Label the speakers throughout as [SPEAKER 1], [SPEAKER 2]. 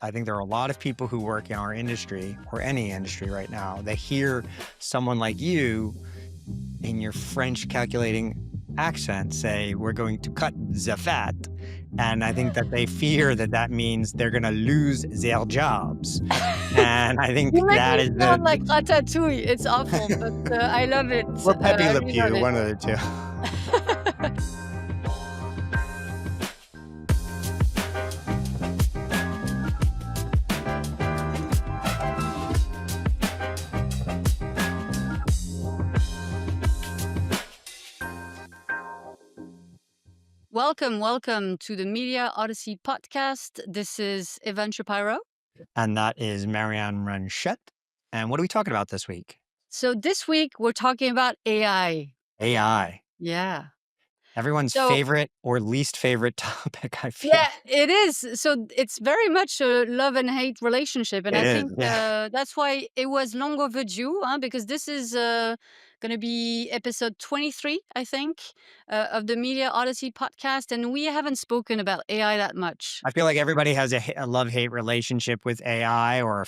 [SPEAKER 1] I think there are a lot of people who work in our industry or any industry right now. They hear someone like you in your French calculating accent say, "We're going to cut the fat." And I think that they fear that that means they're going to lose their jobs. And I think
[SPEAKER 2] You make
[SPEAKER 1] that
[SPEAKER 2] me
[SPEAKER 1] is
[SPEAKER 2] sound like Ratatouille. It's awful, but I love it.
[SPEAKER 1] or Pepe
[SPEAKER 2] I
[SPEAKER 1] Le
[SPEAKER 2] really love
[SPEAKER 1] Pew,
[SPEAKER 2] it.
[SPEAKER 1] one of the two.
[SPEAKER 2] Welcome to the Media Odyssey Podcast. This is Evan Shapiro.
[SPEAKER 1] And that is Marion Ranchet. And what are we talking about this week?
[SPEAKER 2] So this week we're talking about AI.
[SPEAKER 1] AI.
[SPEAKER 2] Yeah.
[SPEAKER 1] Everyone's
[SPEAKER 2] So
[SPEAKER 1] favorite or least favorite topic, I
[SPEAKER 2] yeah,
[SPEAKER 1] feel.
[SPEAKER 2] it is. So it's very much a love and hate relationship, and
[SPEAKER 1] It
[SPEAKER 2] I
[SPEAKER 1] is,
[SPEAKER 2] think
[SPEAKER 1] yeah.
[SPEAKER 2] that's why it was long overdue. Because this is going to be episode 23, I think, of the Media Odyssey podcast, and we haven't spoken about AI that much.
[SPEAKER 1] I feel like everybody has a love-hate relationship with AI or a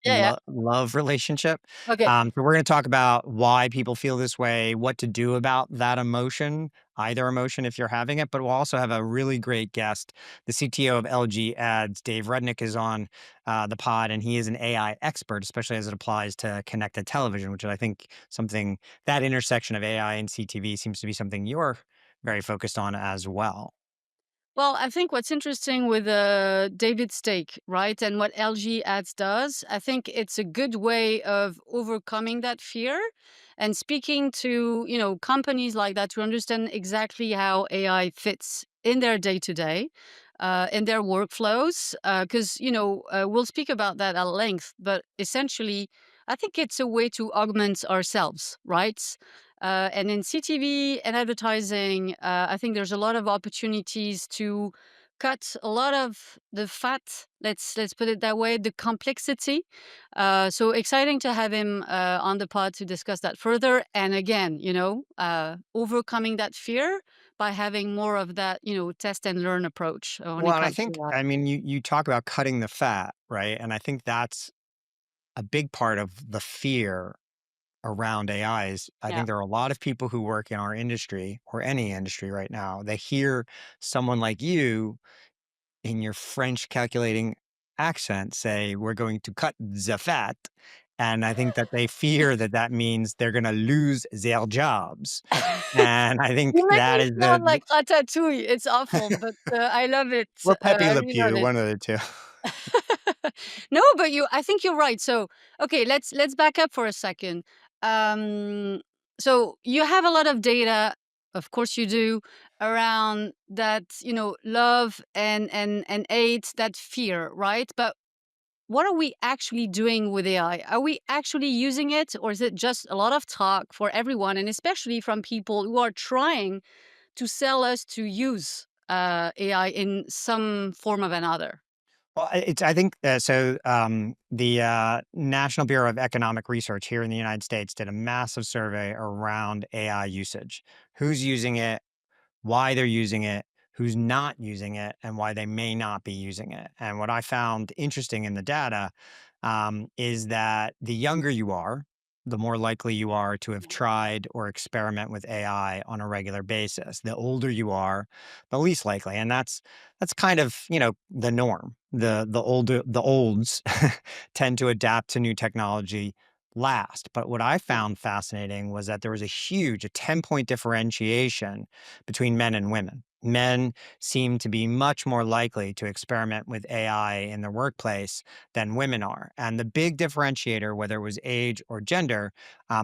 [SPEAKER 2] Yeah.
[SPEAKER 1] love relationship.
[SPEAKER 2] Okay.
[SPEAKER 1] So we're going to talk about why people feel this way, what to do about that emotion, either emotion if you're having it, but we'll also have a really great guest. The CTO of LG Ads, Dave Rudnick, is on the pod, and he is an AI expert, especially as it applies to connected television, which is, I think, something that intersection of AI and CTV seems to be something you're very focused on as well.
[SPEAKER 2] Well, I think what's interesting with David Stake, right, and what LG Ads does, I think it's a good way of overcoming that fear and speaking to companies like that to understand exactly how AI fits in their day to day, in their workflows. Because we'll speak about that at length, but essentially, I think it's a way to augment ourselves, right? And in CTV and advertising, I think there's a lot of opportunities to cut a lot of the fat. Let's put it that way, the complexity. So exciting to have him on the pod to discuss that further. And again, overcoming that fear by having more of that, test and learn approach when
[SPEAKER 1] Well,
[SPEAKER 2] it
[SPEAKER 1] and I
[SPEAKER 2] comes to
[SPEAKER 1] think,
[SPEAKER 2] that.
[SPEAKER 1] I mean, you talk about cutting the fat, right? And I think that's a big part of the fear around AI is I
[SPEAKER 2] Yeah.
[SPEAKER 1] think there are a lot of people who work in our industry or any industry right now. They hear someone like you in your French calculating accent say, "We're going to cut the fat." And I think that they fear that that means they're going to lose their jobs. And I think
[SPEAKER 2] You make
[SPEAKER 1] that
[SPEAKER 2] me
[SPEAKER 1] is
[SPEAKER 2] sound like Ratatouille. It's awful, but I love it.
[SPEAKER 1] or Pepe
[SPEAKER 2] I
[SPEAKER 1] Le
[SPEAKER 2] really love
[SPEAKER 1] Pew,
[SPEAKER 2] it.
[SPEAKER 1] one of the two.
[SPEAKER 2] No, but I think you're right. So, okay, let's back up for a second. Um, so you have a lot of data, of course you do, around that, love and hate, that fear, right? But what are we actually doing with AI? Are we actually using it, or is it just a lot of talk for everyone, and especially from people who are trying to sell us to use AI in some form of another?
[SPEAKER 1] Well, I think the National Bureau of Economic Research here in the United States did a massive survey around AI usage. Who's using it, why they're using it, who's not using it, and why they may not be using it. And what I found interesting in the data is that the younger you are, the more likely you are to have tried or experiment with AI on a regular basis. The older you are, the least likely, and that's kind of the norm. The olds tend to adapt to new technology last. But what I found fascinating was that there was a 10-point differentiation between men and women. Men seem to be much more likely to experiment with AI in their workplace than women are. And the big differentiator, whether it was age or gender,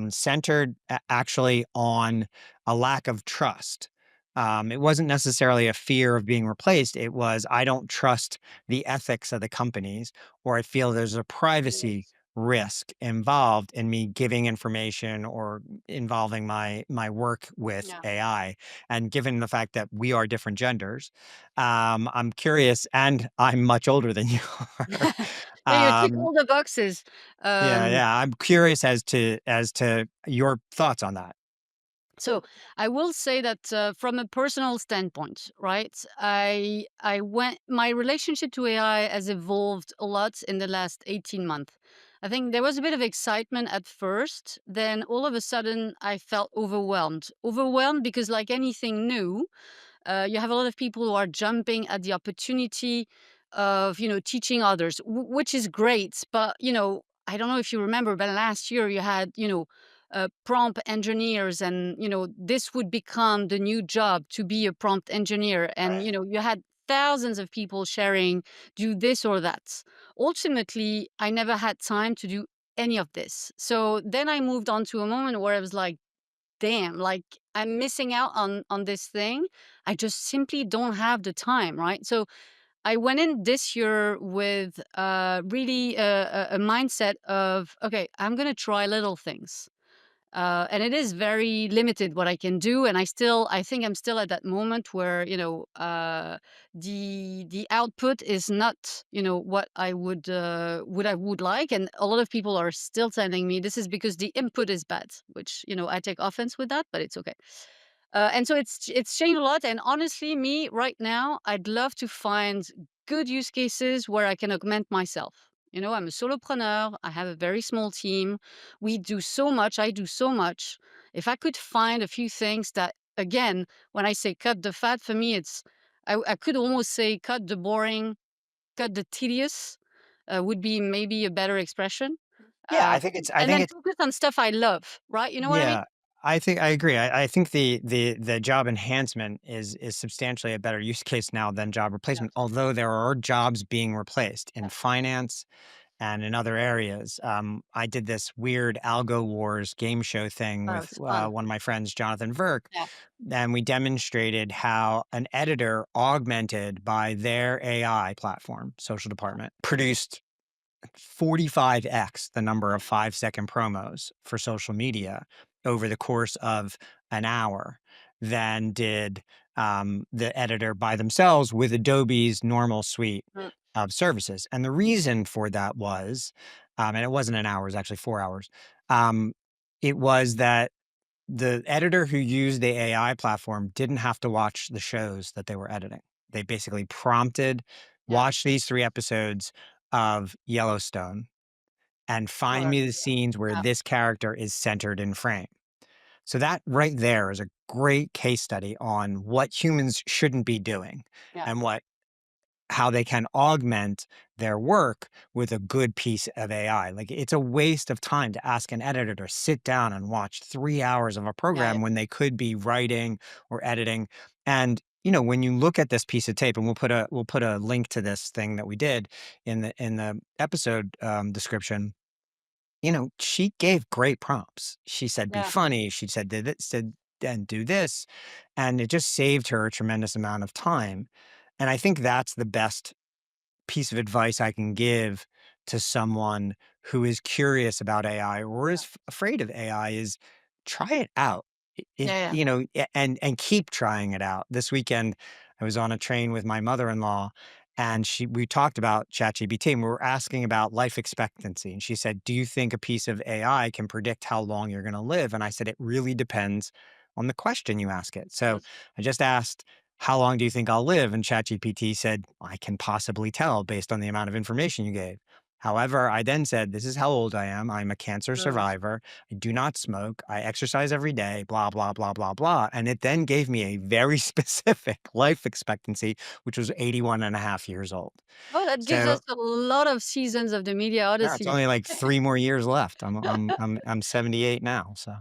[SPEAKER 1] centered actually on a lack of trust. It wasn't necessarily a fear of being replaced. It was, I don't trust the ethics of the companies, or I feel there's a privacy risk involved in me giving information or involving my work with
[SPEAKER 2] Yeah.
[SPEAKER 1] AI. And given the fact that we are different genders, I'm curious, and I'm much older than you are.
[SPEAKER 2] Yeah, you tick
[SPEAKER 1] um,
[SPEAKER 2] all the boxes.
[SPEAKER 1] yeah,
[SPEAKER 2] Um,
[SPEAKER 1] yeah. I'm curious as to your thoughts on that.
[SPEAKER 2] So I will say that from a personal standpoint, right? I went my relationship to AI has evolved a lot in the last 18 months. I think there was a bit of excitement at first, then all of a sudden I felt overwhelmed. Overwhelmed because like anything new, you have a lot of people who are jumping at the opportunity of teaching others, which is great. But I don't know if you remember, but last year you had prompt engineers, and this would become the new job to be a prompt engineer, and
[SPEAKER 1] Right.
[SPEAKER 2] you had thousands of people sharing, do this or that. Ultimately, I never had time to do any of this. So then I moved on to a moment where I was like, damn, like I'm missing out on this thing. I just simply don't have the time, right? So I went in this year with really a mindset of, okay, I'm going to try little things. And it is very limited what I can do, and I think I'm still at that moment where the output is not what I would like, and a lot of people are still telling me this is because the input is bad, which I take offense with that, but it's okay. And so it's changed a lot. And honestly, me right now, I'd love to find good use cases where I can augment myself. I'm a solopreneur. I have a very small team. We do so much. I do so much. If I could find a few things that, again, when I say cut the fat, for me, I could almost say cut the boring, cut the tedious, would be maybe a better expression.
[SPEAKER 1] Yeah,
[SPEAKER 2] Uh,
[SPEAKER 1] I
[SPEAKER 2] and
[SPEAKER 1] think
[SPEAKER 2] then
[SPEAKER 1] it's
[SPEAKER 2] focus on stuff I love, right? You know what I mean?
[SPEAKER 1] yeah. I agree. I think the job enhancement is substantially a better use case now than job
[SPEAKER 2] Yeah.
[SPEAKER 1] replacement. Although there are jobs being replaced in finance and in other areas. I did this weird algo wars game show thing
[SPEAKER 2] Oh,
[SPEAKER 1] with
[SPEAKER 2] it's fun.
[SPEAKER 1] one of my friends, Jonathan Verk,
[SPEAKER 2] Yeah.
[SPEAKER 1] and we demonstrated how an editor augmented by their AI platform, social department, produced 45x the number of 5-second promos for social media over the course of an hour than did the editor by themselves with Adobe's normal suite
[SPEAKER 2] Mm.
[SPEAKER 1] of services. And the reason for that was, and it wasn't an hour, it was actually 4 hours. Um, it was that the editor who used the AI platform didn't have to watch the shows that they were editing. They basically prompted,
[SPEAKER 2] Yeah.
[SPEAKER 1] watch these 3 episodes of Yellowstone and find
[SPEAKER 2] Or
[SPEAKER 1] me the scenes where
[SPEAKER 2] yeah,
[SPEAKER 1] this character is centered in frame. So that right there is a great case study on what humans shouldn't be doing
[SPEAKER 2] yeah,
[SPEAKER 1] and how they can augment their work with a good piece of AI. Like it's a waste of time to ask an editor to sit down and watch 3 hours of a
[SPEAKER 2] yeah, yeah.
[SPEAKER 1] program when they could be writing or editing. And when you look at this piece of tape, and we'll put a link to this thing that we did in the episode description. She gave great prompts. She said, "Be
[SPEAKER 2] Yeah.
[SPEAKER 1] funny." She said, "Did it," said, "and do this," and it just saved her a tremendous amount of time. And I think that's the best piece of advice I can give to someone who is curious about AI or is afraid of AI is try it out.
[SPEAKER 2] Yeah, yeah.
[SPEAKER 1] And keep trying it out. This weekend, I was on a train with my mother-in-law, and we talked about ChatGPT, and we were asking about life expectancy. And she said, "Do you think a piece of AI can predict how long you're going to live?" And I said, "It really depends on the question you ask it." So
[SPEAKER 2] Mm.
[SPEAKER 1] I just asked, "How long do you think I'll live?" And ChatGPT said, "I can possibly tell based on the amount of information you gave." However, I then said, "This is how old I am. I'm a cancer
[SPEAKER 2] Mm.
[SPEAKER 1] survivor. I do not smoke. I exercise every day, blah, blah, blah, blah, blah." And it then gave me a very specific life expectancy, which was 81 and a half years old.
[SPEAKER 2] Oh, that gives us
[SPEAKER 1] So
[SPEAKER 2] a lot of seasons of the Media
[SPEAKER 1] yeah, it's
[SPEAKER 2] Odyssey.
[SPEAKER 1] only like 3 more years left. I'm 78 now. So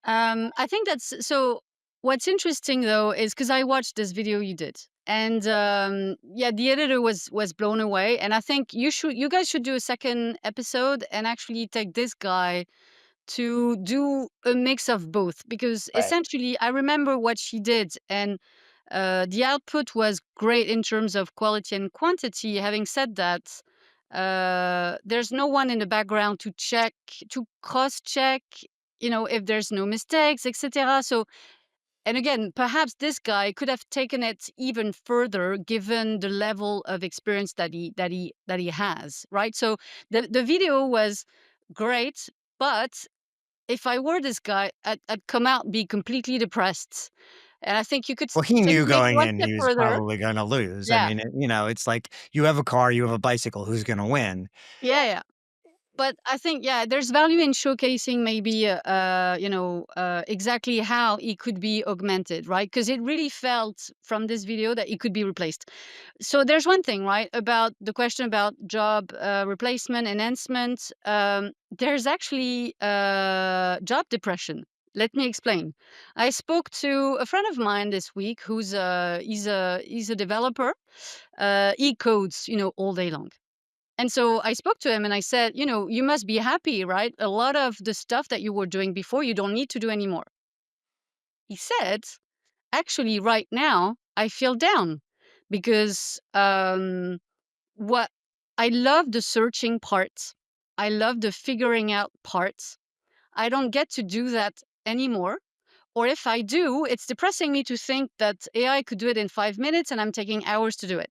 [SPEAKER 2] I think that's so. What's interesting though is because I watched this video you did, and yeah, the editor was blown away. And I think you guys should do a second episode and actually take this guy to do a mix of both, because
[SPEAKER 1] right.
[SPEAKER 2] essentially I remember what she did, and the output was great in terms of quality and quantity. Having said that, there's no one in the background to check, to cross check, if there's no mistakes, etc. So, and again, perhaps this guy could have taken it even further given the level of experience that he has, right? So the video was great, but if I were this guy, I'd come out, be completely depressed. And I think you could
[SPEAKER 1] Well, he
[SPEAKER 2] take
[SPEAKER 1] knew
[SPEAKER 2] make
[SPEAKER 1] going
[SPEAKER 2] one
[SPEAKER 1] in
[SPEAKER 2] step
[SPEAKER 1] he was
[SPEAKER 2] further.
[SPEAKER 1] probably gonna lose. I
[SPEAKER 2] Yeah.
[SPEAKER 1] mean, it's like you have a car, you have a bicycle, who's gonna win?
[SPEAKER 2] Yeah, yeah. But I think, yeah, there's value in showcasing maybe, exactly how it could be augmented, right? Because it really felt from this video that it could be replaced. So there's one thing, right, about the question about job replacement, enhancement. There's actually job depression. Let me explain. I spoke to a friend of mine this week who's he's a developer. He codes, all day long. And so I spoke to him and I said, you must be happy, right? A lot of the stuff that you were doing before, you don't need to do anymore. He said, actually, right now, I feel down because what I love the searching part, I love the figuring out part. I don't get to do that anymore. Or if I do, it's depressing me to think that AI could do it in 5 minutes and I'm taking hours to do it.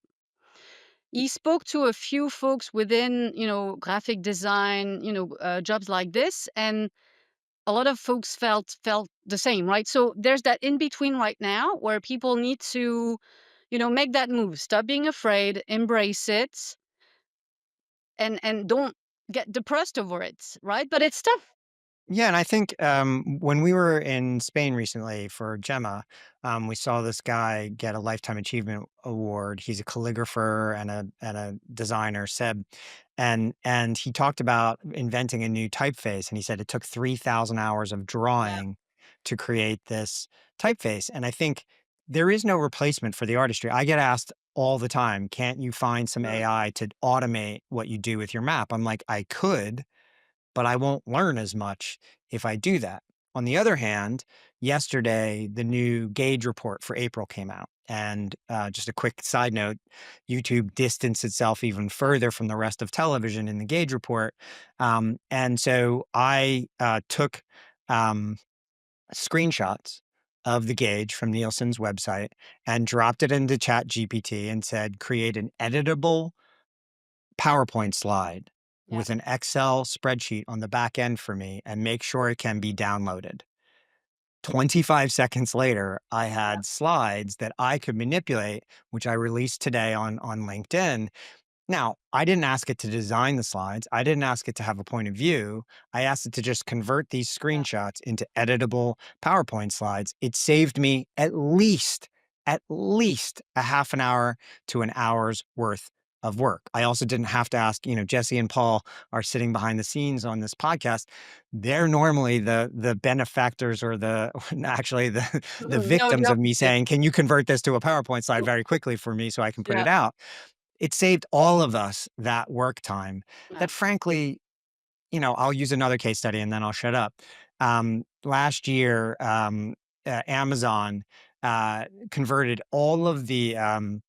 [SPEAKER 2] He spoke to a few folks within, graphic design, jobs like this, and a lot of folks felt the same, right? So there's that in between right now where people need to, make that move, stop being afraid, embrace it, and don't get depressed over it, right? But it's tough.
[SPEAKER 1] Yeah, and I think, when we were in Spain recently for Gemma, we saw this guy get a Lifetime Achievement Award. He's a calligrapher and a designer, Seb, and he talked about inventing a new typeface, and he said it took 3,000 hours of
[SPEAKER 2] Yeah.
[SPEAKER 1] drawing to create this typeface, and I think there is no replacement for the artistry. I get asked all the time, "Can't you find some
[SPEAKER 2] Mm.
[SPEAKER 1] AI to automate what you do with your map?" I'm like, "I could, but I won't learn as much if I do that." On the other hand, yesterday, the new gauge report for April came out. And just a quick side note, YouTube distanced itself even further from the rest of television in the gauge report. And so I took um, screenshots of the gauge from Nielsen's website and dropped it into Chat GPT and said, create an editable PowerPoint slide
[SPEAKER 2] Yeah.
[SPEAKER 1] with an Excel spreadsheet on the back end for me and make sure it can be downloaded. 25 seconds later, I
[SPEAKER 2] Yeah.
[SPEAKER 1] had slides that I could manipulate, which I released today on LinkedIn. Now, I didn't ask it to design the slides. I didn't ask it to have a point of view. I asked it to just convert these
[SPEAKER 2] Yeah.
[SPEAKER 1] screenshots into editable PowerPoint slides. It saved me at least a half an hour to an hour's worth of work. I also didn't have to ask, Jesse and Paul are sitting behind the scenes on this podcast. They're normally the benefactors or the actually the
[SPEAKER 2] No, the
[SPEAKER 1] victims of me
[SPEAKER 2] opposite.
[SPEAKER 1] saying, "Can you convert this to a PowerPoint slide very quickly for me so I can put
[SPEAKER 2] Yeah.
[SPEAKER 1] it out?" It saved all of us that work time
[SPEAKER 2] Yeah.
[SPEAKER 1] that frankly, I'll use another case study and then I'll shut up. Last year, Amazon converted all of the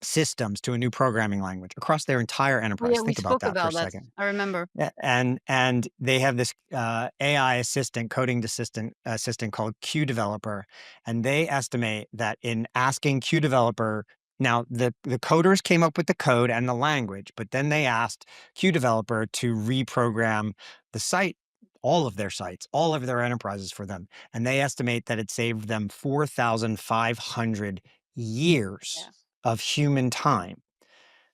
[SPEAKER 1] systems to a new programming language across their entire
[SPEAKER 2] Oh,
[SPEAKER 1] enterprise.
[SPEAKER 2] yeah, we
[SPEAKER 1] Think about
[SPEAKER 2] spoke
[SPEAKER 1] that for a
[SPEAKER 2] about that.
[SPEAKER 1] second.
[SPEAKER 2] I remember.
[SPEAKER 1] And they have this AI assistant, coding assistant called Q Developer, and they estimate that in asking Q Developer, now the coders came up with the code and the language, but then they asked Q Developer to reprogram the site, all of their sites, all of their enterprises for them, and they estimate that it saved them 4,500 years
[SPEAKER 2] Yeah.
[SPEAKER 1] of human time.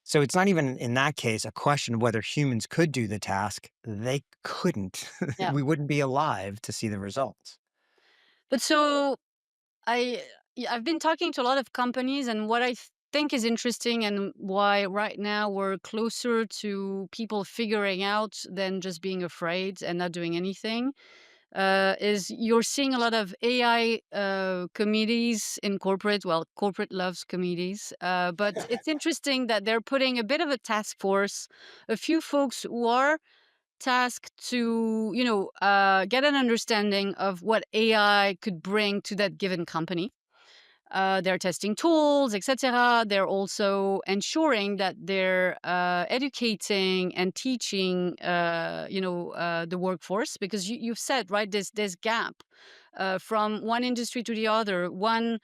[SPEAKER 1] So it's not even in that case a question of whether humans could do the task. They couldn't.
[SPEAKER 2] Yeah.
[SPEAKER 1] We wouldn't be alive to see the results.
[SPEAKER 2] But so I yeah, I've been talking to a lot of companies, and what I think is interesting and why right now we're closer to people figuring out than just being afraid and not doing anything, is you're seeing a lot of AI committees in corporate. Well, corporate loves committees, but it's interesting that they're putting a bit of a task force, a few folks who are tasked to, get an understanding of what AI could bring to that given company. They're testing tools, etc. They're also ensuring that they're educating and teaching, the workforce, because you've said, right, this gap from one industry to the other, one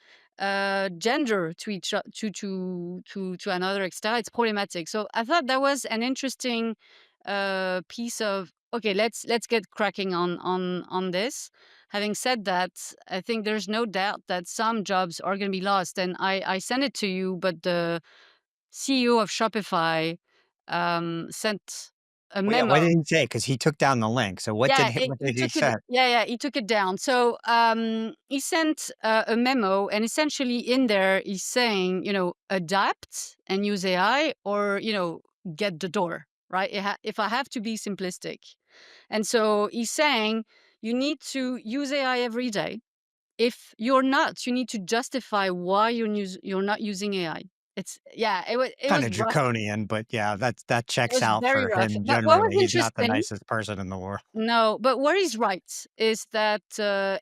[SPEAKER 2] gender to each to another, etc. It's problematic. So I thought that was an interesting piece of, okay, let's get cracking on this. Having said that, I think there's no doubt that some jobs are going to be lost, and I sent it to you, but the CEO of Shopify sent a
[SPEAKER 1] Well, yeah, what
[SPEAKER 2] memo.
[SPEAKER 1] did he say? Because he took down the link. So
[SPEAKER 2] Yeah,
[SPEAKER 1] what
[SPEAKER 2] he
[SPEAKER 1] did he
[SPEAKER 2] took it.
[SPEAKER 1] say?
[SPEAKER 2] Yeah, yeah, he took it down. So he sent a memo, and essentially in there he's saying, adapt and use AI, or get the door. Right? If I have to be simplistic, and so he's saying you need to use AI every day. If you're not, you need to justify why you're not using AI. It's yeah, it
[SPEAKER 1] Kind
[SPEAKER 2] was
[SPEAKER 1] of
[SPEAKER 2] rough.
[SPEAKER 1] draconian, but yeah, that
[SPEAKER 2] It
[SPEAKER 1] checks
[SPEAKER 2] was
[SPEAKER 1] out
[SPEAKER 2] very
[SPEAKER 1] for
[SPEAKER 2] rough.
[SPEAKER 1] him
[SPEAKER 2] But what was
[SPEAKER 1] generally. He's not the
[SPEAKER 2] interesting,
[SPEAKER 1] nicest person in the world.
[SPEAKER 2] no, but what is right is that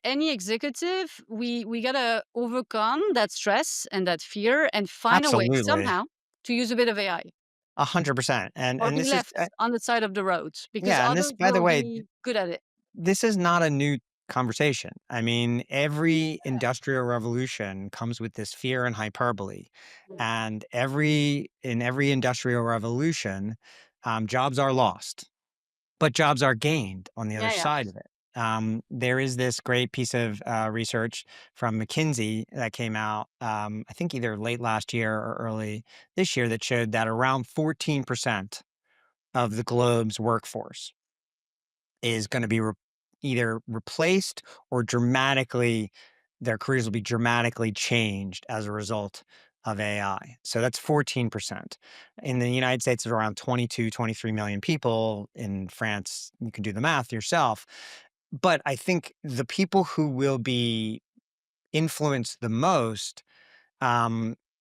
[SPEAKER 2] any executive, we gotta overcome that stress and that fear and find a way
[SPEAKER 1] Absolutely.
[SPEAKER 2] somehow to use a bit of AI
[SPEAKER 1] 100%.
[SPEAKER 2] or
[SPEAKER 1] And
[SPEAKER 2] be
[SPEAKER 1] this is
[SPEAKER 2] left on the side of the road because
[SPEAKER 1] yeah, and this
[SPEAKER 2] others
[SPEAKER 1] by the
[SPEAKER 2] will
[SPEAKER 1] way,
[SPEAKER 2] be good at it.
[SPEAKER 1] this is not a new conversation. I mean, every industrial revolution comes with this fear and hyperbole.
[SPEAKER 2] Mm.
[SPEAKER 1] And in every industrial revolution, jobs are lost, but jobs are gained on the other
[SPEAKER 2] Yeah, yeah.
[SPEAKER 1] side of it. There is this great piece of research from McKinsey that came out, I think either late last year or early this year, that showed that around 14% of the globe's workforce is going to be either replaced or their careers will be dramatically changed as a result of AI. So that's 14%. In the United States, it's around 22, 23 million people. In France, you can do the math yourself. But I think the people who will be influenced the most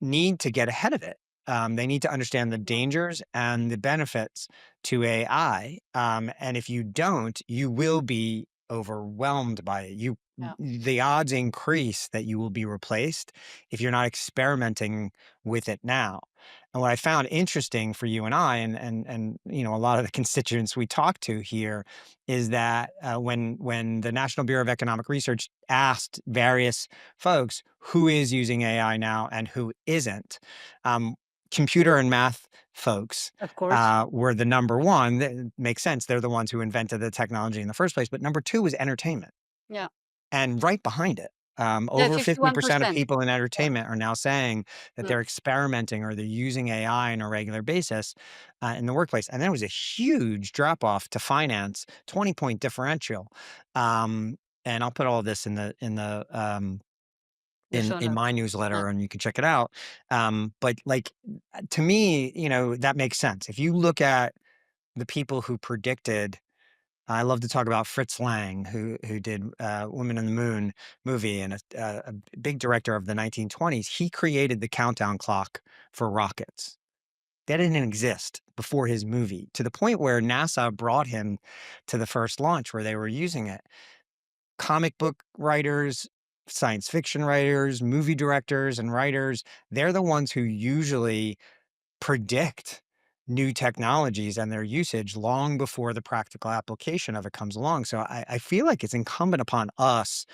[SPEAKER 1] need to get ahead of it. They need to understand the dangers and the benefits to AI. And if you don't, you will be overwhelmed by it.
[SPEAKER 2] Yeah.
[SPEAKER 1] The odds increase that you will be replaced if you're not experimenting with it now. And what I found interesting for you and I, and a lot of the constituents we talk to here, is that when the National Bureau of Economic Research asked various folks who is using AI now and who isn't. Um, Computer and math folks
[SPEAKER 2] Of course.
[SPEAKER 1] were the number one. That makes sense. They're the ones who invented the technology in the first place. But number two was entertainment.
[SPEAKER 2] Yeah.
[SPEAKER 1] And right behind it,
[SPEAKER 2] Yeah,
[SPEAKER 1] over 50% of
[SPEAKER 2] 51%.
[SPEAKER 1] people in
[SPEAKER 2] Yeah.
[SPEAKER 1] entertainment are now saying that
[SPEAKER 2] Mm.
[SPEAKER 1] they're experimenting or they're using AI on a regular basis in the workplace. And there was a huge drop off to finance, 20-point differential. Um, and I'll put all of this
[SPEAKER 2] The show
[SPEAKER 1] in my
[SPEAKER 2] notes. Yeah.
[SPEAKER 1] newsletter and you can check it out. But like to me, that makes sense. If you look at the people who predicted, I love to talk about Fritz Lang, who did Woman in the Moon movie and a big director of the 1920s. He created the countdown clock for rockets. That didn't exist before his movie, to the point where NASA brought him to the first launch where they were using it. Comic book writers, science fiction writers, movie directors, and writers, they're the ones who usually predict new technologies and their usage long before the practical application of it comes along. So I feel like it's incumbent upon us.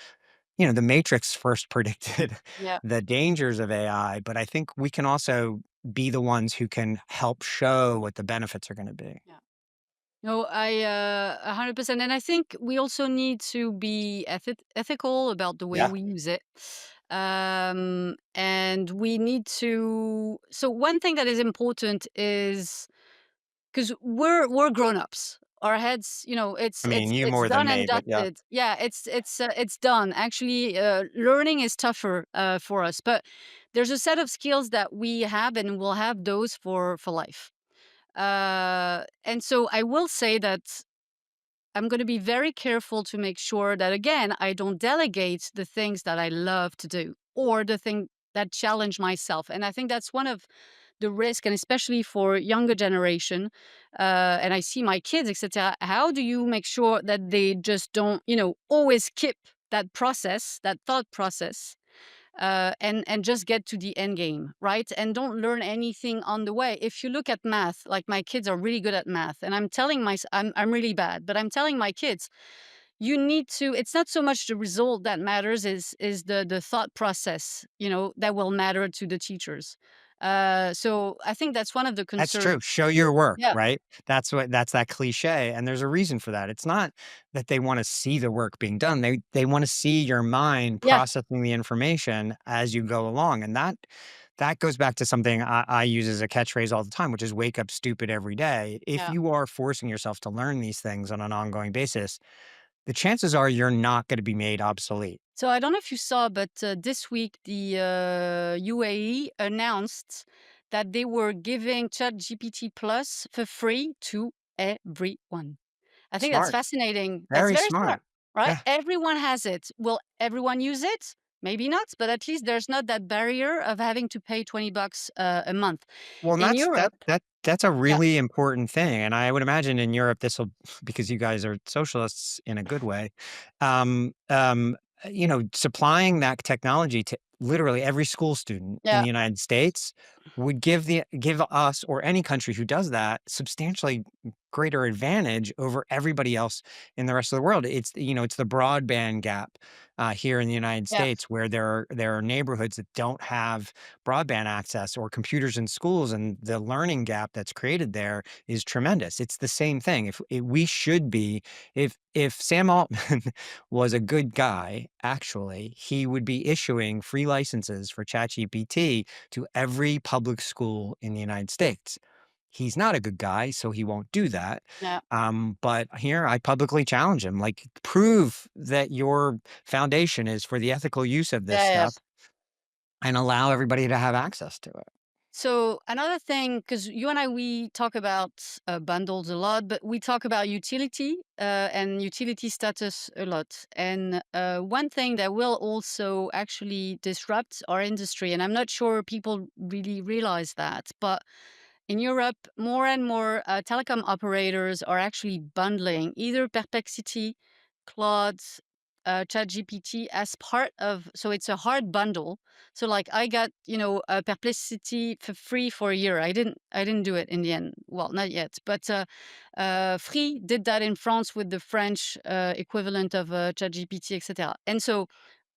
[SPEAKER 1] The Matrix first predicted
[SPEAKER 2] Yeah.
[SPEAKER 1] the dangers of AI, but I think we can also be the ones who can help show what the benefits are going to be.
[SPEAKER 2] Yeah. No, I 100%, and I think we also need to be ethical about the way
[SPEAKER 1] Yeah.
[SPEAKER 2] we use it. And we need to. So one thing that is important is because we're grown-ups. Our heads, it's
[SPEAKER 1] I mean,
[SPEAKER 2] it's
[SPEAKER 1] you
[SPEAKER 2] it's
[SPEAKER 1] more than
[SPEAKER 2] done and
[SPEAKER 1] me, but yeah.
[SPEAKER 2] dusted. Yeah, it's done. Actually, learning is tougher for us, but there's a set of skills that we have, and we'll have those for life. And so I will say that I'm going to be very careful to make sure that, again, I don't delegate the things that I love to do or the thing that challenge myself. And I think that's one of the risk, and especially for younger generation. And I see my kids, etc. How do you make sure that they just don't, always skip that process, that thought process, and just get to the end game, right? And don't learn anything on the way. If you look at math, like my kids are really good at math, and I'm really bad, but I'm telling my kids, you need to. It's not so much the result that matters, is the thought process, that will matter to the teachers. So I think that's one of the
[SPEAKER 1] That's
[SPEAKER 2] concerns.
[SPEAKER 1] true. Show your work,
[SPEAKER 2] Yeah,
[SPEAKER 1] right? That's that cliche, and there's a reason for that. It's not that they wanna see the work being done. They wanna see your mind
[SPEAKER 2] yeah,
[SPEAKER 1] processing the information as you go along, and that goes back to something I use as a catchphrase all the time, which is "wake up stupid every day." If
[SPEAKER 2] yeah.
[SPEAKER 1] you are forcing yourself to learn these things on an ongoing basis, the chances are you're not gonna be made obsolete.
[SPEAKER 2] So I don't know if you saw, but this week the UAE announced that they were giving ChatGPT Plus for free to everyone. I think that's
[SPEAKER 1] Smart.
[SPEAKER 2] fascinating. That's
[SPEAKER 1] Very
[SPEAKER 2] very smart,
[SPEAKER 1] smart.
[SPEAKER 2] right?
[SPEAKER 1] Yeah.
[SPEAKER 2] Everyone has it. Will everyone use it? Maybe not, but at least there's not that barrier of having to pay $20 a month.
[SPEAKER 1] Well, and
[SPEAKER 2] In
[SPEAKER 1] that's
[SPEAKER 2] Europe,
[SPEAKER 1] that's a
[SPEAKER 2] yeah,
[SPEAKER 1] really important thing, and I would imagine in Europe this'll because you guys are socialists in a good way, um, um, supplying that technology to literally every school student in
[SPEAKER 2] yeah,
[SPEAKER 1] the United States would give us or any country who does that substantially greater advantage over everybody else in the rest of the world. It's the broadband gap, here in the United
[SPEAKER 2] yeah,
[SPEAKER 1] States where there are neighborhoods that don't have broadband access or computers in schools, and the learning gap that's created there is tremendous. It's the same thing. If we should be, if Sam Altman was a good guy, actually, he would be issuing free licenses for ChatGPT to every public school in the United States. He's not a good guy, so he won't do that.
[SPEAKER 2] yeah,
[SPEAKER 1] But here I publicly challenge him, like, prove that your foundation is for the ethical use of this
[SPEAKER 2] yeah, yeah.
[SPEAKER 1] stuff and allow everybody to have access to it.
[SPEAKER 2] So another thing, because you and I, we talk about bundles a lot, but we talk about utility and utility status a lot. And one thing that will also actually disrupt our industry, and I'm not sure people really realize that, but in Europe, more and more telecom operators are actually bundling either Perplexity, Claude, ChatGPT as part of. So it's a hard bundle. So like I got Perplexity for free for a year. I didn't do it in the end. Well, not yet. But Free did that in France with the French equivalent of ChatGPT, etc. And so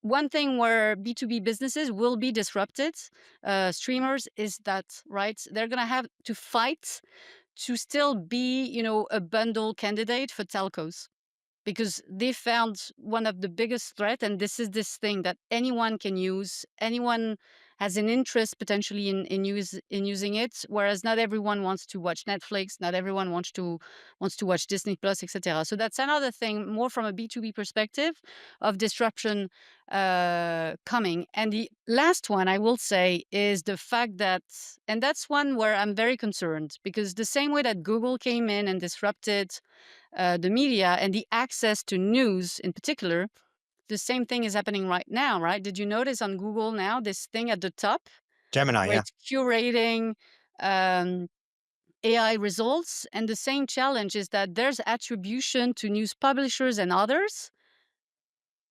[SPEAKER 2] one thing where B2B businesses will be disrupted, streamers, is that, right? They're going to have to fight to still be, a bundle candidate for telcos because they found one of the biggest threat, and this is this thing that anyone can use. Anyone has an interest potentially in using it, whereas not everyone wants to watch Netflix, not everyone wants to watch Disney Plus, etc. So that's another thing, more from a B2B perspective, of disruption coming. And the last one I will say is the fact that, and that's one where I'm very concerned, because the same way that Google came in and disrupted the media and the access to news in particular, the same thing is happening right now, right? Did you notice on Google now this thing at the top
[SPEAKER 1] Gemini,
[SPEAKER 2] where
[SPEAKER 1] yeah.
[SPEAKER 2] it's curating um, AI results? And the same challenge is that there's attribution to news publishers and others.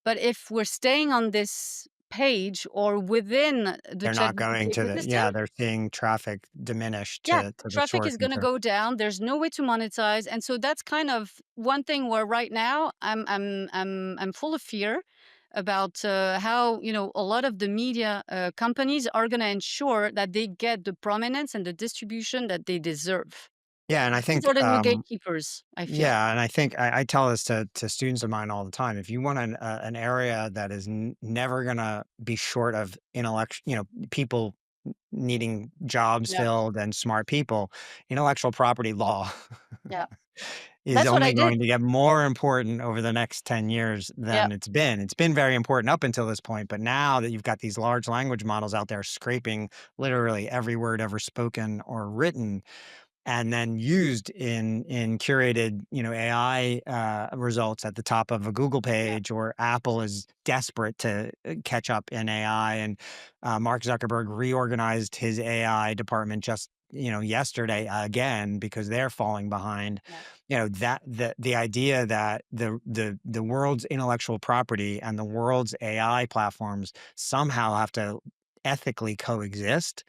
[SPEAKER 2] But if we're staying on this page or within the
[SPEAKER 1] They're not
[SPEAKER 2] ChatGPT
[SPEAKER 1] going to
[SPEAKER 2] ecosystem,
[SPEAKER 1] they're seeing traffic diminish
[SPEAKER 2] yeah,
[SPEAKER 1] to the
[SPEAKER 2] traffic
[SPEAKER 1] source
[SPEAKER 2] is
[SPEAKER 1] and
[SPEAKER 2] gonna
[SPEAKER 1] to
[SPEAKER 2] go down. There's no way to monetize, and so that's kind of one thing where right now I'm full of fear about how a lot of the media companies are gonna ensure that they get the prominence and the distribution that they deserve.
[SPEAKER 1] yeah, and I
[SPEAKER 2] These
[SPEAKER 1] think,
[SPEAKER 2] are the new gatekeepers, I feel.
[SPEAKER 1] yeah, and I think I tell this to students of mine all the time. If you want an area that is never gonna be short of people needing jobs
[SPEAKER 2] Yeah,
[SPEAKER 1] filled and smart people, intellectual property law
[SPEAKER 2] yeah.
[SPEAKER 1] is
[SPEAKER 2] That's what I
[SPEAKER 1] only
[SPEAKER 2] did.
[SPEAKER 1] going to get more important over the next 10 years
[SPEAKER 2] Yeah,
[SPEAKER 1] than it's been. It's been very important up until this point, but now that you've got these large language models out there scraping literally every word ever spoken or written, and then used in curated, AI, results at the top of a Google
[SPEAKER 2] yeah,
[SPEAKER 1] page, or Apple is desperate to, catch up in AI, and, Mark Zuckerberg reorganized his AI department just, yesterday again because they're falling behind.
[SPEAKER 2] yeah,
[SPEAKER 1] That the idea that the world's intellectual property and the world's AI platforms somehow have to ethically coexist,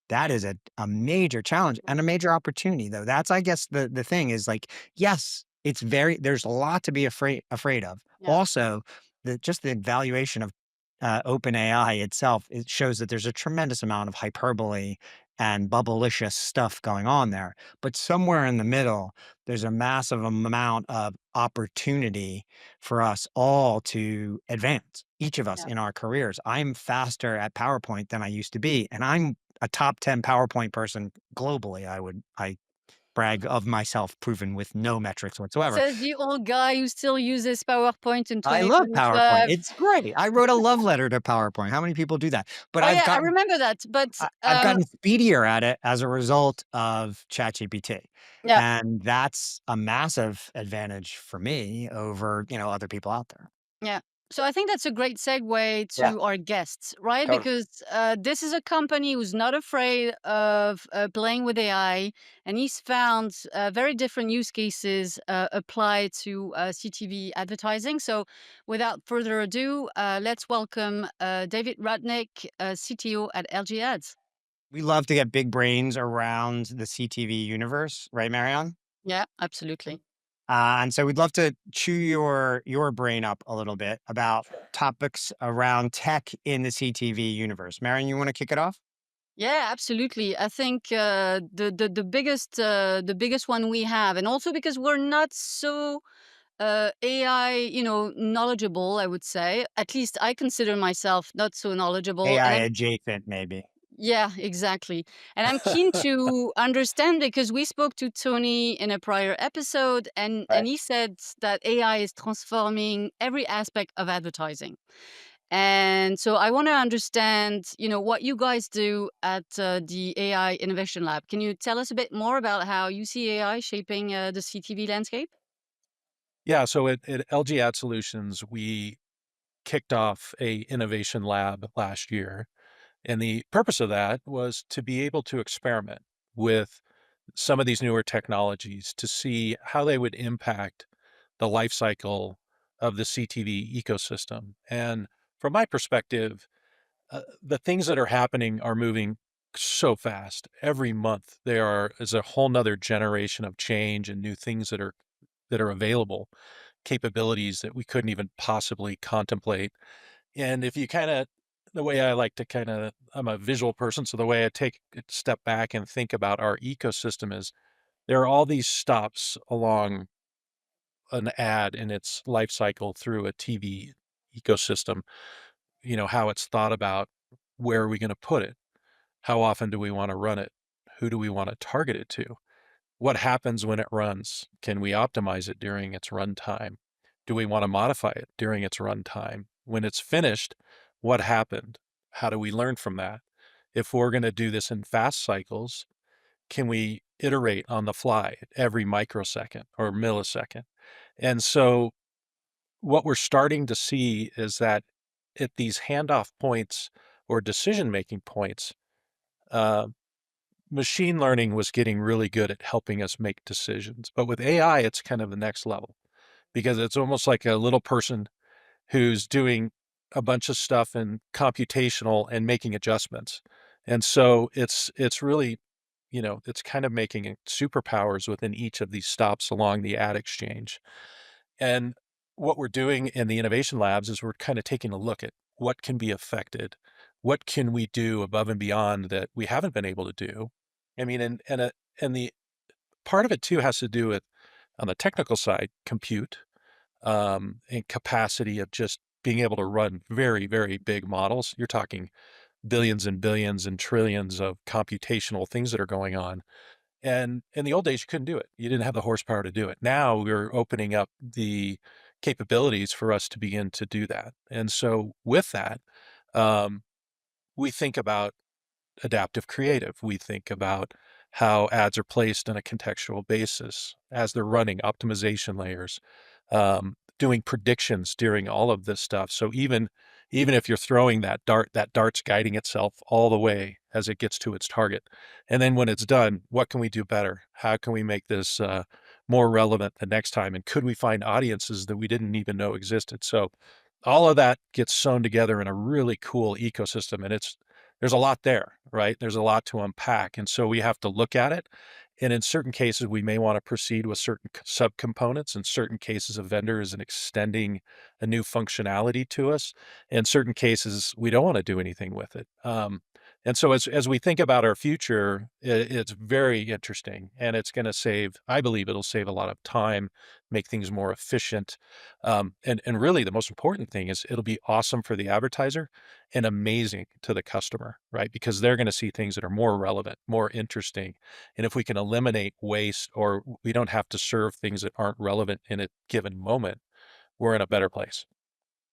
[SPEAKER 1] that is a major challenge and a major opportunity, though. That's, I guess, the thing is, like, yes, there's a lot to be afraid of.
[SPEAKER 2] yeah.
[SPEAKER 1] Also, the valuation of OpenAI itself, it shows that there's a tremendous amount of hyperbole and bubblicious stuff going on there. But somewhere in the middle, there's a massive amount of opportunity for us all to advance, each of us
[SPEAKER 2] Yeah.
[SPEAKER 1] in our careers. I'm faster at PowerPoint than I used to be, and I'm a top 10 PowerPoint person globally. I brag of myself, proven with no metrics whatsoever.
[SPEAKER 2] Says the old guy who still uses PowerPoint in
[SPEAKER 1] I love PowerPoint.
[SPEAKER 2] 2025.
[SPEAKER 1] It's great. I wrote a love letter to PowerPoint. How many people do that? But
[SPEAKER 2] Oh, yeah, I remember that, but,
[SPEAKER 1] I've gotten speedier at it as a result of ChatGPT,
[SPEAKER 2] yeah.
[SPEAKER 1] and that's a massive advantage for me over, other people out there.
[SPEAKER 2] Yeah. So I think that's a great segue
[SPEAKER 1] Yeah,
[SPEAKER 2] to our guests, right?
[SPEAKER 1] totally.
[SPEAKER 2] Because this is a company who's not afraid of playing with AI, and he's found very different use cases apply to CTV advertising. So without further ado, let's welcome David Rudnick, CTO at LG Ads.
[SPEAKER 1] We love to get big brains around the CTV universe, right, Marianne?
[SPEAKER 2] Yeah, absolutely.
[SPEAKER 1] And so we'd love to chew your brain up a little bit about topics around tech in the CTV universe. Marianne, you want to kick it off?
[SPEAKER 2] Yeah, absolutely. I think the biggest one we have, and also because we're not so AI, knowledgeable, I would say. At least I consider myself not so knowledgeable,
[SPEAKER 1] AI
[SPEAKER 2] and I'm
[SPEAKER 1] adjacent, maybe.
[SPEAKER 2] yeah, exactly. And I'm keen to understand because we spoke to Tony in a prior episode, and
[SPEAKER 1] Right.
[SPEAKER 2] he said that AI is transforming every aspect of advertising. And so I want to understand, what you guys do at the AI Innovation Lab. Can you tell us a bit more about how you see AI shaping the CTV landscape?
[SPEAKER 3] Yeah, so at LG Ad Solutions, we kicked off a innovation lab last year, and the purpose of that was to be able to experiment with some of these newer technologies to see how they would impact the life cycle of the CTV ecosystem. And from my perspective, the things that are happening are moving so fast. Every month there is a whole nother generation of change and new things that are available, capabilities that we couldn't even possibly contemplate. And if you the way I like to I'm a visual person, so the way I take a step back and think about our ecosystem is there are all these stops along an ad in its life cycle through a TV ecosystem, how it's thought about, where are we going to put it? How often do we want to run it? Who do we want to target it to? What happens when it runs? Can we optimize it during its runtime? Do we want to modify it during its runtime? When it's finished, what happened? How do we learn from that? If we're going to do this in fast cycles, can we iterate on the fly at every microsecond or millisecond? And so what we're starting to see is that at these handoff points or decision making points, uh, machine learning was getting really good at helping us make decisions. But with AI, it's kind of the next level because it's almost like a little person who's doing a bunch of stuff in computational and making adjustments. And so it's really, it's kind of making it superpowers within each of these stops along the ad exchange. And what we're doing in the innovation labs is we're kind of taking a look at what can be affected, what can we do above and beyond that we haven't been able to do. I mean, and the part of it too has to do with on the technical side, compute, and capacity of just being able to run very, very big models. You're talking billions and billions and trillions of computational things that are going on. And in the old days, you couldn't do it. You didn't have the horsepower to do it. Now we're opening up the capabilities for us to begin to do that. And so with that, um, we think about adaptive creative. We think about how ads are placed on a contextual basis as they're running optimization layers, doing predictions during all of this stuff. So even if you're throwing that dart, that dart's guiding itself all the way as it gets to its target. And then when it's done, what can we do better? How can we make this more relevant the next time? And could we find audiences that we didn't even know existed? So all of that gets sewn together in a really cool ecosystem, and there's a lot there, right? There's a lot to unpack, and so we have to look at it, and in certain cases, we may wanna proceed with certain subcomponents. In certain cases, a vendor is extending a new functionality to us. In certain cases, we don't wanna do anything with it. And so as we think about our future, it's very interesting, and it's going to save. I believe it'll save a lot of time, make things more efficient, and really the most important thing is it'll be awesome for the advertiser and amazing to the customer, right? Because they're going to see things that are more relevant, more interesting, and if we can eliminate waste or we don't have to serve things that aren't relevant in a given moment, we're in a better place.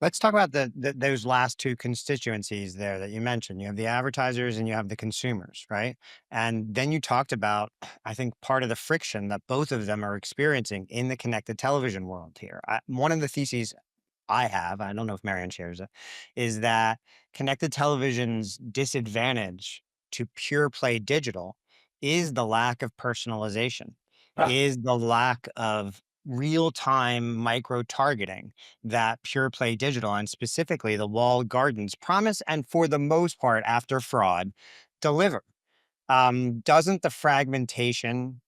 [SPEAKER 1] Let's talk about those last two constituencies there that you mentioned. You have the advertisers and you have the consumers, right? And then you talked about, I think, part of the friction that both of them are experiencing in the connected television world here. One of the theses I have, I don't know if Marion shares it, is that connected television's disadvantage to pure play digital is the lack of personalization,
[SPEAKER 3] Ah,
[SPEAKER 1] is the lack of real time micro targeting that pure play digital and specifically the walled gardens promise and for the most part after fraud deliver. Doesn't the fragmentation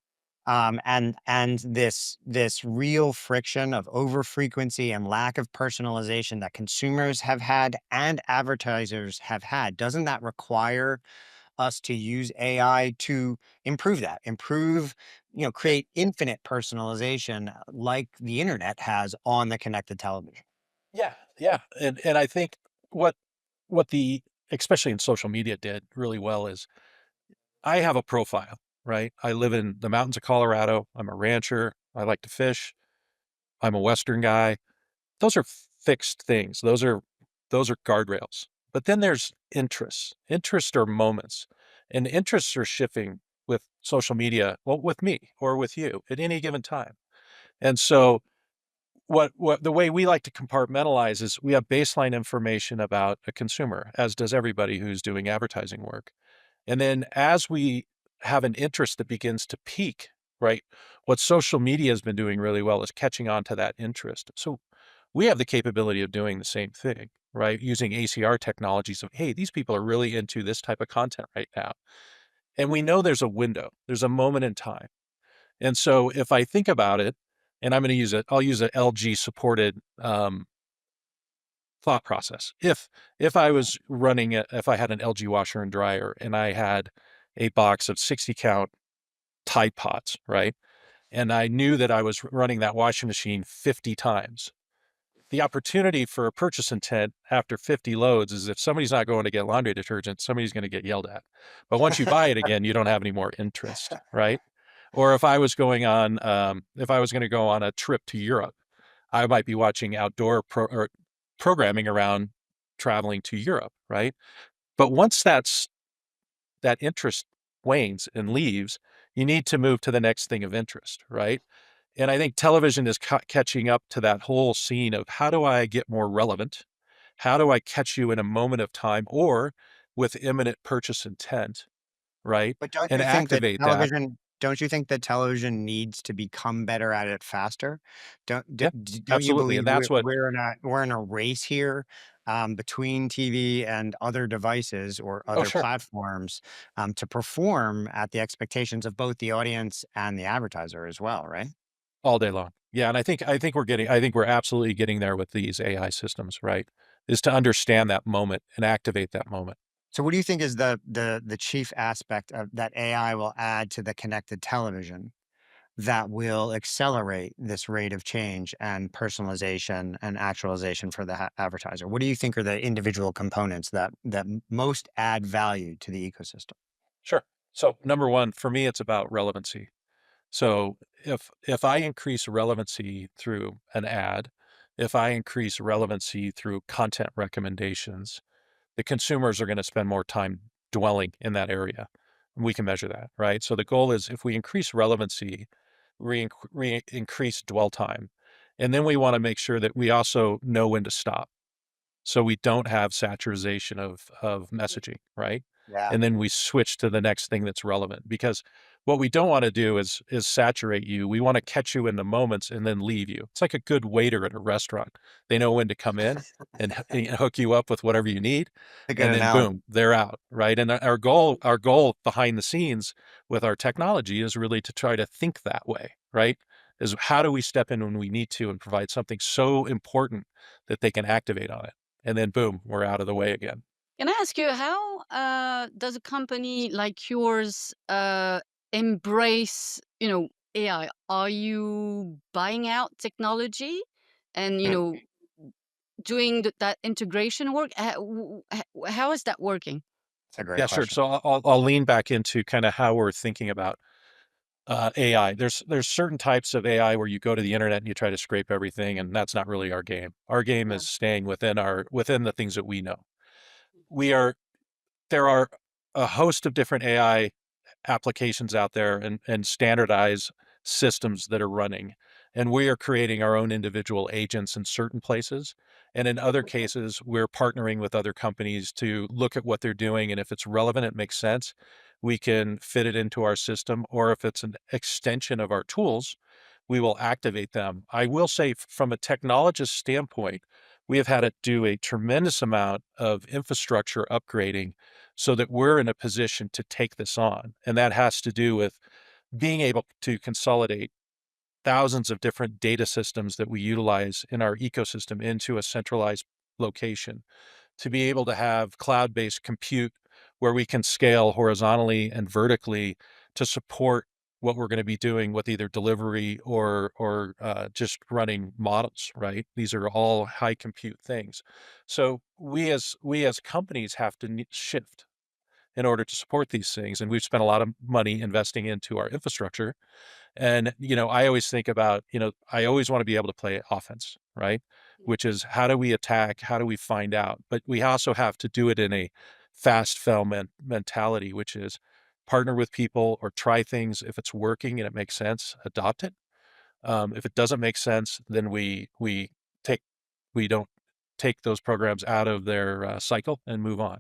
[SPEAKER 1] and this real friction of over frequency and lack of personalization that consumers have had and advertisers have had, doesn't that require us to use AI to improve that, create infinite personalization like the internet has on the connected television?
[SPEAKER 3] yeah, yeah, and I think what what the especially in social media did really well is I have a profile, right? I live in the mountains of Colorado. I'm a rancher. I like to fish. I'm a Western guy. Those are fixed things. Those are guardrails. But then there's interests. Interests are moments, and interests are shifting with social media. Well, with me or with you at any given time. And so, what the way we like to compartmentalize is we have baseline information about a consumer, as does everybody who's doing advertising work. And then as we have an interest that begins to peak, right? What social media has been doing really well is catching on to that interest. So we have the capability of doing the same thing, right? Using ACR technologies of, hey, these people are really into this type of content right now. And we know there's a window, there's a moment in time. And so if I think about it, and I'm going to use it, I'll use an LG supported thought process. If I was running if I had an LG washer and dryer and I had a box of 60 count Tide Pods, right? And I knew that I was running that washing machine 50 times. The opportunity for a purchase intent after 50 loads is if somebody's not going to get laundry detergent, somebody's going to get yelled at. But once you buy it again, you don't have any more interest, right? Or if I was going to go on a trip to Europe, I might be watching or programming around traveling to Europe, right? But once that interest wanes and leaves, you need to move to the next thing of interest, right? And I think television is catching up to that whole scene of how do I get more relevant? How do I catch you in a moment of time or with imminent purchase intent, right?
[SPEAKER 1] But don't
[SPEAKER 3] And
[SPEAKER 1] you think that
[SPEAKER 3] activate that.
[SPEAKER 1] television needs to become better at it faster?
[SPEAKER 3] Yeah,
[SPEAKER 1] Don't you
[SPEAKER 3] absolutely.
[SPEAKER 1] believe
[SPEAKER 3] And that's what,
[SPEAKER 1] we're in a race here, between TV and other devices or
[SPEAKER 3] oh,
[SPEAKER 1] other
[SPEAKER 3] sure,
[SPEAKER 1] platforms, to perform at the expectations of both the audience and the advertiser as well, right?
[SPEAKER 3] all day long. Yeah. And I think we're absolutely getting there with these AI systems, right? Is to understand that moment and activate that moment.
[SPEAKER 1] So what do you think is the chief aspect of that AI will add to the connected television that will accelerate this rate of change and personalization and actualization for the advertiser? What do you think are the individual components that most add value to the ecosystem?
[SPEAKER 3] Sure. So number one, for me, it's about relevancy. So if I increase relevancy through an ad, if I increase relevancy through content recommendations, the consumers are going to spend more time dwelling in that area. We can measure that, right? So the goal is if we increase relevancy, increase dwell time, and then we want to make sure that we also know when to stop. So we don't have saturation of messaging, right?
[SPEAKER 1] Yeah.
[SPEAKER 3] And then we switch to the next thing that's relevant because what we don't want to do is saturate you. We want to catch you in the moments and then leave you. It's like a good waiter at a restaurant. They know when to come in and hook you up with whatever you need,
[SPEAKER 1] A good
[SPEAKER 3] and then
[SPEAKER 1] analogy.
[SPEAKER 3] boom, they're out, right? And our goal behind the scenes with our technology is really to try to think that way, right? Is how do we step in when we need to and provide something so important that they can activate on it? And then boom, we're out of the way again.
[SPEAKER 2] Can I ask you how does a company like yours embrace, AI? Are you buying out technology and
[SPEAKER 1] Mm,
[SPEAKER 2] doing that integration work? How is that working?
[SPEAKER 1] That's a great
[SPEAKER 3] Yeah, sure.
[SPEAKER 1] question.
[SPEAKER 3] So I'll lean back into kind of how we're thinking about AI. There's certain types of AI where you go to the internet and you try to scrape everything, and that's not really our game. Our game
[SPEAKER 2] Yeah.
[SPEAKER 3] is staying within the things that we know. We are There are a host of different AI applications out there and standardized systems that are running. And we are creating our own individual agents in certain places. And in other cases, we're partnering with other companies to look at what they're doing. And if it's relevant, it makes sense, we can fit it into our system. Or if it's an extension of our tools, we will activate them. I will say, from a technologist standpoint, we have had to do a tremendous amount of infrastructure upgrading so that we're in a position to take this on. And that has to do with being able to consolidate thousands of different data systems that we utilize in our ecosystem into a centralized location, to be able to have cloud-based compute where we can scale horizontally and vertically to support what we're going to be doing with either delivery or just running models, right? These are all high compute things. So we as companies have to shift in order to support these things. And we've spent a lot of money investing into our infrastructure. And, I always think about, I always want to be able to play offense, right? Which is, how do we attack? How do we find out? But we also have to do it in a fast fell mentality, which is partner with people or try things. If it's working and it makes sense, adopt it. If it doesn't make sense, then take, we don't take those programs out of their cycle and move on.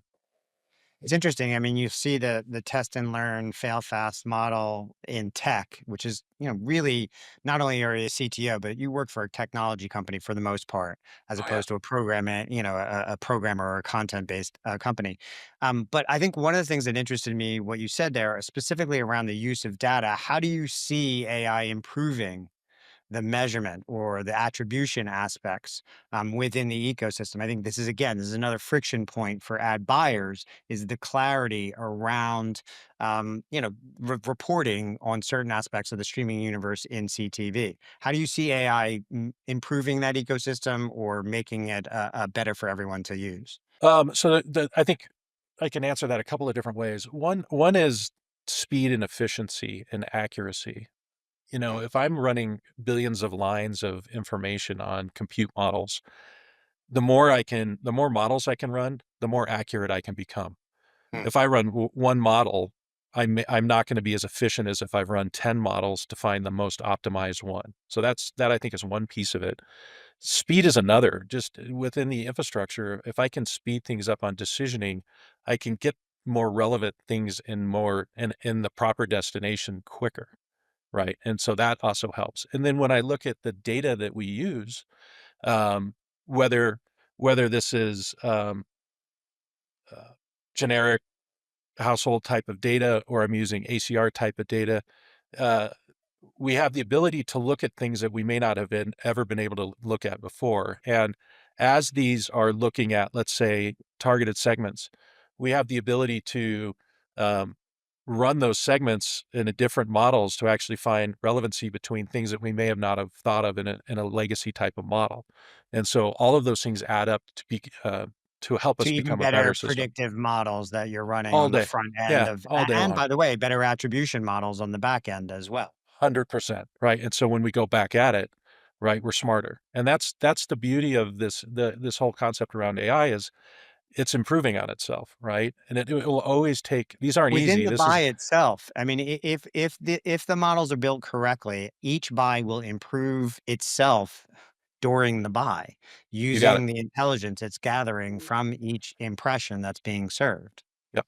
[SPEAKER 1] It's interesting. I mean, you see the test and learn, fail fast model in tech, which is, really not only are you a CTO, but you work for a technology company for the most part, as
[SPEAKER 3] Oh, yeah.
[SPEAKER 1] opposed to a programmer, a programmer or a content based company. But I think one of the things that interested me, what you said there, specifically around the use of data. How do you see AI improving the measurement or the attribution aspects within the ecosystem? I think this is another friction point for ad buyers, is the clarity around, reporting on certain aspects of the streaming universe in CTV. How do you see AI improving that ecosystem or making it better for everyone to use?
[SPEAKER 3] So I think I can answer that a couple of different ways. One is speed and efficiency and accuracy.
[SPEAKER 1] Mm,
[SPEAKER 3] If I'm running billions of lines of information on compute models, the more models I can run, the more accurate I can become.
[SPEAKER 1] mm.
[SPEAKER 3] If I run one model, I'm not going to be as efficient as if I've run 10 models to find the most optimized one. So that I think is one piece of it. Speed is another. Just within the infrastructure, if I can speed things up on decisioning, I can get more relevant things in the proper destination quicker, right? And so that also helps. And then when I look at the data that we use, um, whether whether this is uh, generic household type of data or I'm using ACR type of data, uh, we have the ability to look at things that we may not have ever been able to look at before. And as these are looking at, let's say, targeted segments, we have the ability to um, run those segments in a different models to actually find relevancy between things that we may have not have thought of in a legacy type of model. And so all of those things add up to help
[SPEAKER 1] To
[SPEAKER 3] us
[SPEAKER 1] even
[SPEAKER 3] become a better
[SPEAKER 1] better
[SPEAKER 3] system
[SPEAKER 1] predictive models that you're running
[SPEAKER 3] all
[SPEAKER 1] on the
[SPEAKER 3] day.
[SPEAKER 1] front end
[SPEAKER 3] Yeah,
[SPEAKER 1] of,
[SPEAKER 3] all day
[SPEAKER 1] and
[SPEAKER 3] long.
[SPEAKER 1] by the way, better attribution models on the back end as well.
[SPEAKER 3] 100%, right? And so when we go back at it, right, we're smarter. And that's the beauty of this whole concept around AI is it's improving on itself, right? And it will always take, these aren't
[SPEAKER 1] Within
[SPEAKER 3] easy.
[SPEAKER 1] the
[SPEAKER 3] This
[SPEAKER 1] buy
[SPEAKER 3] is
[SPEAKER 1] itself, I mean, if the models are built correctly, each buy will improve itself during the buy,
[SPEAKER 3] You got it.
[SPEAKER 1] using the intelligence it's gathering from each impression that's being served.
[SPEAKER 3] Yep.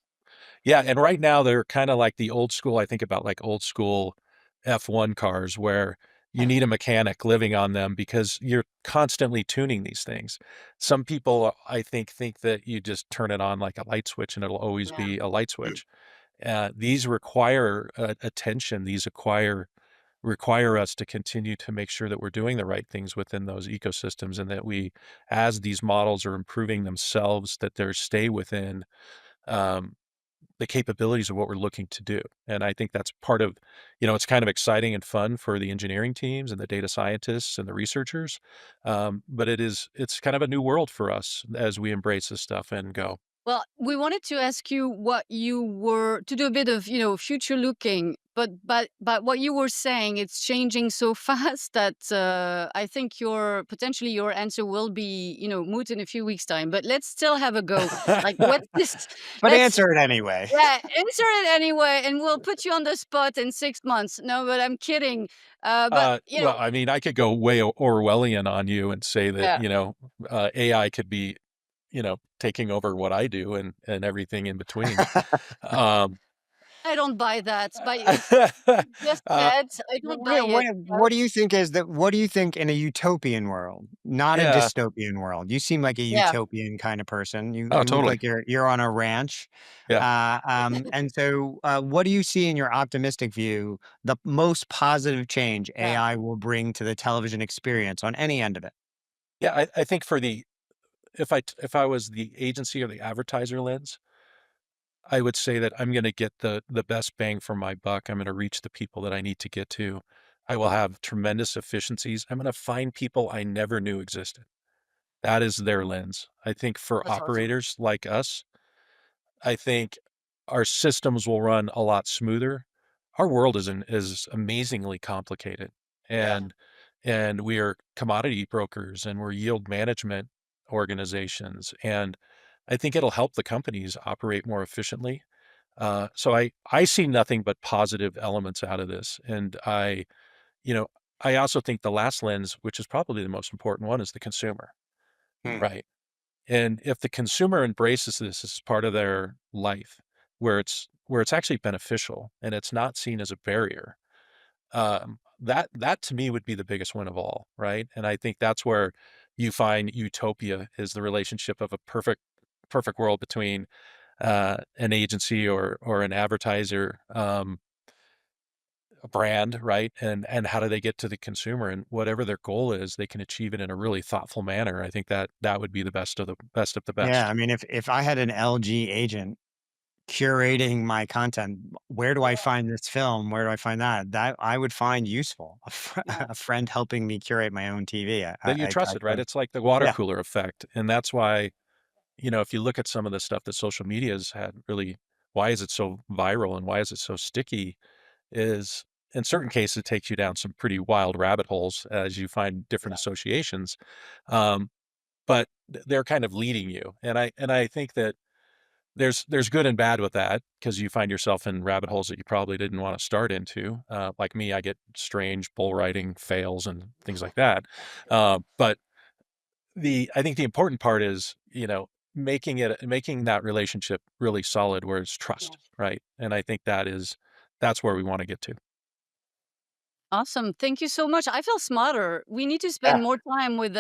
[SPEAKER 3] Yeah, and right now they're kinda like the old school. I think about, like, old school F1 cars where you need a mechanic living on them because you're constantly tuning these things. Some people, I think that you just turn it on like a light switch and it'll always be a light switch. These require, attention, these require require us to continue to make sure that we're doing the right things within those ecosystems and that we, as these models are improving themselves, that they stay within um, the capabilities of what we're looking to do. And I think that's part of, it's kind of exciting and fun for the engineering teams and the data scientists and the researchers. But it's kind of a new world for us as we embrace this stuff and go.
[SPEAKER 2] Well, we wanted to ask you what you were to do a bit of, future looking, but what you were saying, it's changing so fast that I think your answer will be, moot in a few weeks' time. But let's still have a go. Like, what this?
[SPEAKER 1] But
[SPEAKER 2] Let's
[SPEAKER 1] answer it anyway.
[SPEAKER 2] yeah, answer it anyway, and we'll put you on the spot in 6 months. No, but I'm kidding. But
[SPEAKER 3] Well, I mean, I could go way Orwellian on you and say that,
[SPEAKER 2] yeah.
[SPEAKER 3] AI could be, taking over what I do and everything in between. Um,
[SPEAKER 2] I don't buy that. But it's just
[SPEAKER 3] uh,
[SPEAKER 2] said, I don't buy it.
[SPEAKER 1] What do you think is that? What do you think in a utopian world, not a
[SPEAKER 3] yeah.
[SPEAKER 1] dystopian world? You seem like a
[SPEAKER 2] Yeah.
[SPEAKER 1] utopian kind of person. You
[SPEAKER 3] Oh,
[SPEAKER 1] you look
[SPEAKER 3] totally.
[SPEAKER 1] like you're on a ranch,
[SPEAKER 3] Yeah.
[SPEAKER 1] and so what do you see in your optimistic view the most positive change
[SPEAKER 2] Yeah.
[SPEAKER 1] AI will bring to the television experience on any end of it?
[SPEAKER 3] Yeah, I think for the if I was the agency or the advertiser lens, I would say that I'm gonna get the best bang for my buck. I'm gonna reach the people that I need to get to. I will have tremendous efficiencies. I'm gonna find people I never knew existed. That is their lens. I think for
[SPEAKER 2] That's awesome.
[SPEAKER 3] operators like us, I think our systems will run a lot smoother. Our world is amazingly complicated,
[SPEAKER 2] Yeah.
[SPEAKER 3] and we are commodity brokers and we're yield management organizations, and I think it'll help the companies operate more efficiently. So I see nothing but positive elements out of this, and you know I also think the last lens, which is probably the most important one, is the consumer,
[SPEAKER 1] Hmm.
[SPEAKER 3] right? And if the consumer embraces this as part of their life, where it's actually beneficial and it's not seen as a barrier, that to me would be the biggest win of all, right? And I think that's where you find utopia is the relationship of a perfect world between an agency or an advertiser, a brand, right? And how do they get to the consumer and whatever their goal is, they can achieve it in a really thoughtful manner. I think that would be the best of the best of the
[SPEAKER 1] Yeah,
[SPEAKER 3] best.
[SPEAKER 1] I mean, if I had an LG agent curating my content, where do I find this film? Where do I find that? That I would find useful.
[SPEAKER 2] Yeah.
[SPEAKER 1] A friend helping me curate my own TV.
[SPEAKER 3] That you
[SPEAKER 1] I
[SPEAKER 3] trust it, right?
[SPEAKER 1] could,
[SPEAKER 3] It's like the water
[SPEAKER 1] yeah,
[SPEAKER 3] cooler effect. And that's why, if you look at some of the stuff that social media has had really, why is it so viral and why is it so sticky? Is in certain cases, it takes you down some pretty wild rabbit holes as you find different associations. Um, but they're kind of leading you. And I think that there's good and bad with that because you find yourself in rabbit holes that you probably didn't want to start into. Like me, I get strange bull riding fails and things like that. But I think the important part is, making that relationship really solid where it's trust, right? And I think that's where we want to get to.
[SPEAKER 2] Awesome. Thank you so much. I feel smarter. We need to
[SPEAKER 1] yeah.
[SPEAKER 2] spend more time with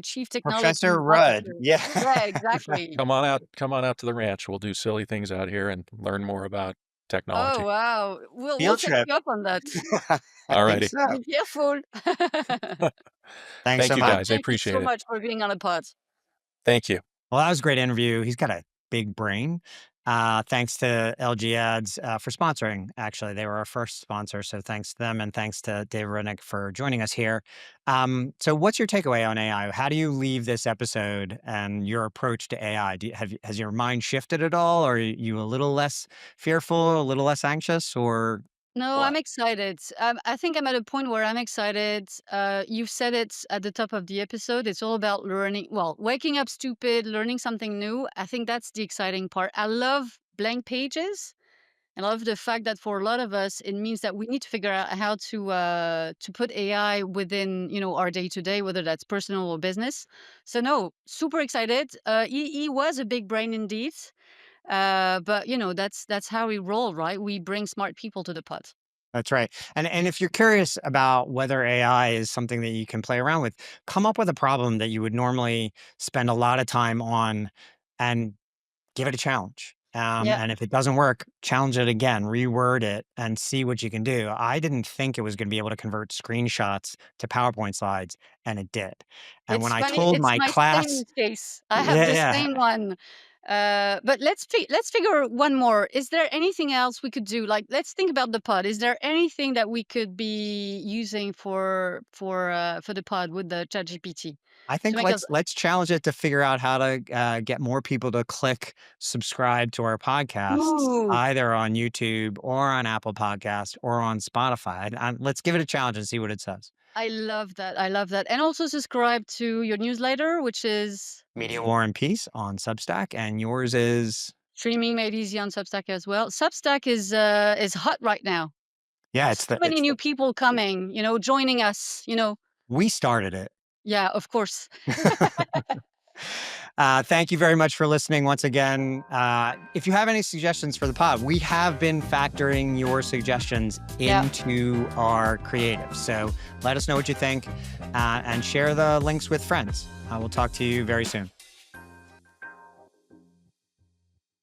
[SPEAKER 2] chief technology
[SPEAKER 1] Professor Rudd.
[SPEAKER 2] officer.
[SPEAKER 1] Yeah.
[SPEAKER 2] Yeah, exactly.
[SPEAKER 3] Come on out to the ranch. We'll do silly things out here and learn more about
[SPEAKER 2] Oh
[SPEAKER 3] technology.
[SPEAKER 2] wow. We'll
[SPEAKER 1] Field
[SPEAKER 2] take
[SPEAKER 1] trip.
[SPEAKER 2] you up on that.
[SPEAKER 1] I
[SPEAKER 3] All
[SPEAKER 1] think
[SPEAKER 3] righty.
[SPEAKER 1] so.
[SPEAKER 2] Be careful.
[SPEAKER 1] Thanks
[SPEAKER 3] Thank
[SPEAKER 1] so
[SPEAKER 3] you
[SPEAKER 1] much.
[SPEAKER 3] guys. I
[SPEAKER 2] Thank you so
[SPEAKER 3] appreciate it.
[SPEAKER 2] much for being on the pod.
[SPEAKER 3] Thank you.
[SPEAKER 1] Well, that was a great interview. He's got a big brain. Thanks to LG Ads for sponsoring. Actually, they were our first sponsor, so thanks to them, and thanks to David Rudnick for joining us here. So, what's your takeaway on AI? How do you leave this episode and your approach to AI? Has your mind shifted at all? Or are you a little less fearful, a little less anxious, or
[SPEAKER 2] No, I'm
[SPEAKER 1] what?
[SPEAKER 2] excited. I think I'm at a point where I'm excited. You've said it at the top of the episode. It's all about learning. Well, waking up stupid, learning something new. I think that's the exciting part. I love blank pages. And I love the fact that for a lot of us, it means that we need to figure out how to put AI within our day to day, whether that's personal or business. So no, super excited. He was a big brain indeed, but that's how we roll, right? We bring smart people to the pot.
[SPEAKER 1] That's right. And if you're curious about whether AI is something that you can play around with, come up with a problem that you would normally spend a lot of time on and give it a challenge.
[SPEAKER 2] Yeah.
[SPEAKER 1] And if it doesn't work, challenge it again, reword it, and see what you can do. I didn't think it was going to be able to convert screenshots to PowerPoint slides, and it did. And when
[SPEAKER 2] It's
[SPEAKER 1] I
[SPEAKER 2] funny,
[SPEAKER 1] told
[SPEAKER 2] it's
[SPEAKER 1] my
[SPEAKER 2] my
[SPEAKER 1] class,
[SPEAKER 2] same case. I have
[SPEAKER 1] yeah,
[SPEAKER 2] the
[SPEAKER 1] yeah,
[SPEAKER 2] same one. But let's figure one more. Is there anything else we could do? Like, let's think about the pod. Is there anything that we could be using for the pod with the ChatGPT
[SPEAKER 1] I
[SPEAKER 2] to
[SPEAKER 1] think
[SPEAKER 2] make us
[SPEAKER 1] let's challenge it to figure out how to get more people to click subscribe to our podcasts,
[SPEAKER 2] ooh,
[SPEAKER 1] either on YouTube or on Apple Podcast or on Spotify. And let's give it a challenge and see what it says.
[SPEAKER 2] I love that. I love that. And also subscribe to your newsletter, which is
[SPEAKER 1] Media War and Peace on Substack, and yours is
[SPEAKER 2] streaming made easy on Substack as well. Substack is hot right now.
[SPEAKER 1] yeah,
[SPEAKER 2] So many new people coming, joining us,
[SPEAKER 1] we started it.
[SPEAKER 2] Yeah, of course.
[SPEAKER 1] Thank you very much for listening once again. If you have any suggestions for the pod, we have been factoring your suggestions
[SPEAKER 2] Yeah.
[SPEAKER 1] into our creative. So let us know what you think and share the links with friends. I will talk to you very soon.